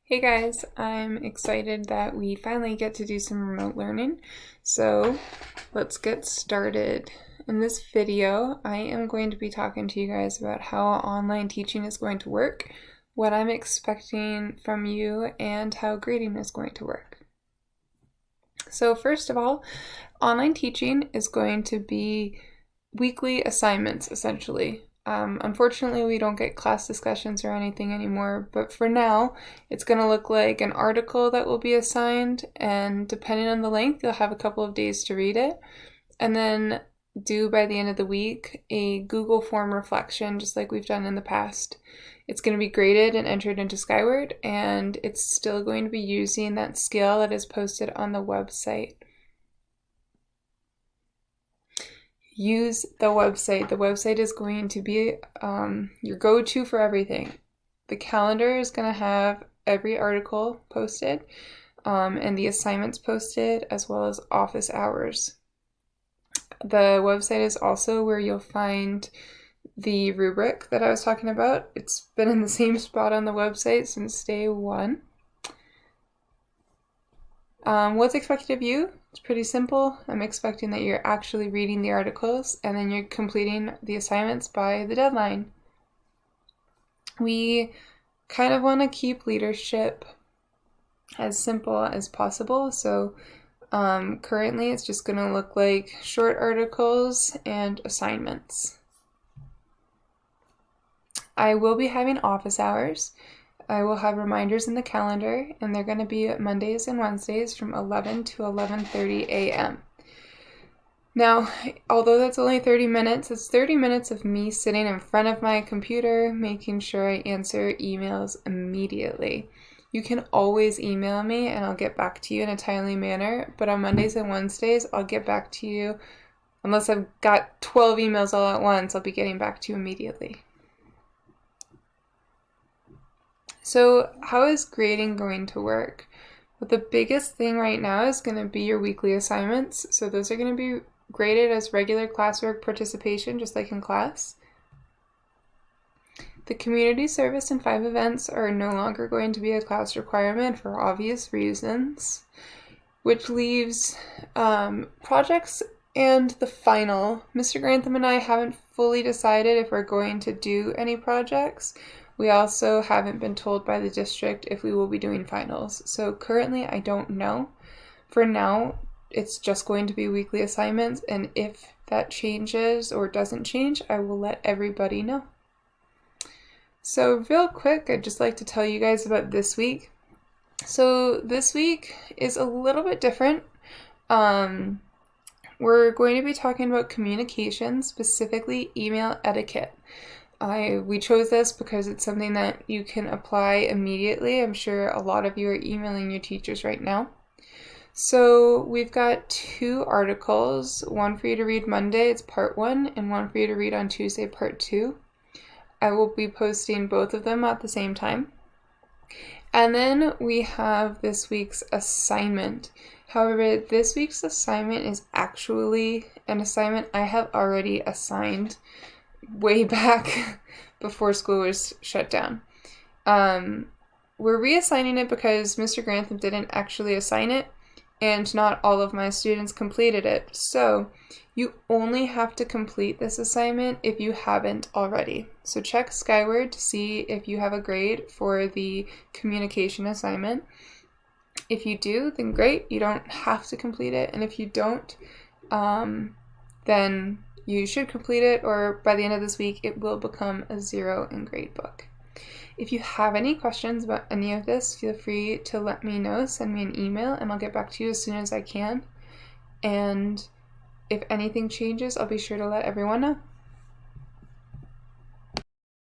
Hey guys, I'm excited that we finally get to do some remote learning. So let's get started. In this video, I am going to be talking to you guys about how online teaching is going to work, what I'm expecting from you, and how grading is going to work. So first of all, online teaching is going to be weekly assignments, essentially. Unfortunately, we don't get class discussions or anything anymore, but for now, it's going to look like an article that will be assigned, and depending on the length, you'll have a couple of days to read it, and then do by the end of the week a Google form reflection, just like we've done in the past. It's going to be graded and entered into Skyward, and it's still going to be using that scale that is posted on the website. Use the website. The website is going to be your go-to for everything. The calendar is going to have every article posted and the assignments posted, as well as office hours. The website is also where you'll find the rubric that I was talking about. It's been in the same spot on the website since day one. What's expected of you? It's pretty simple. I'm expecting that you're actually reading the articles and then you're completing the assignments by the deadline. We kind of want to keep leadership as simple as possible, so currently it's just going to look like short articles and assignments. I will be having office hours. I will have reminders in the calendar, and they're going to be Mondays and Wednesdays from 11 to 11:30 a.m. Now, although that's only 30 minutes, it's 30 minutes of me sitting in front of my computer, making sure I answer emails immediately. You can always email me and I'll get back to you in a timely manner, but on Mondays and Wednesdays, I'll get back to you. Unless I've got 12 emails all at once, I'll be getting back to you immediately. So how is grading going to work? Well, the biggest thing right now is going to be your weekly assignments. So those are going to be graded as regular classwork participation, just like in class. The community service and 5 events are no longer going to be a class requirement for obvious reasons, which leaves projects and the final. Mr. Grantham and I haven't fully decided if we're going to do any projects. We also haven't been told by the district if we will be doing finals. So currently I don't know. For now, it's just going to be weekly assignments, and if that changes or doesn't change, I will let everybody know. So real quick, I'd just like to tell you guys about this week. So this week is a little bit different. We're going to be talking about communication, specifically email etiquette. We chose this because it's something that you can apply immediately. I'm sure a lot of you are emailing your teachers right now. So we've got 2 articles, one for you to read Monday, it's part 1, and one for you to read on Tuesday, part 2. I will be posting both of them at the same time. And then we have this week's assignment. However, this week's assignment is actually an assignment I have already assigned way back before school was shut down. We're reassigning it because Mr. Grantham didn't actually assign it, and not all of my students completed it. So you only have to complete this assignment if you haven't already. So check Skyward to see if you have a grade for the communication assignment. If you do, then great, you don't have to complete it, and if you don't, then you should complete it, or by the end of this week, it will become a 0 in gradebook. If you have any questions about any of this, feel free to let me know. Send me an email, and I'll get back to you as soon as I can. And if anything changes, I'll be sure to let everyone know.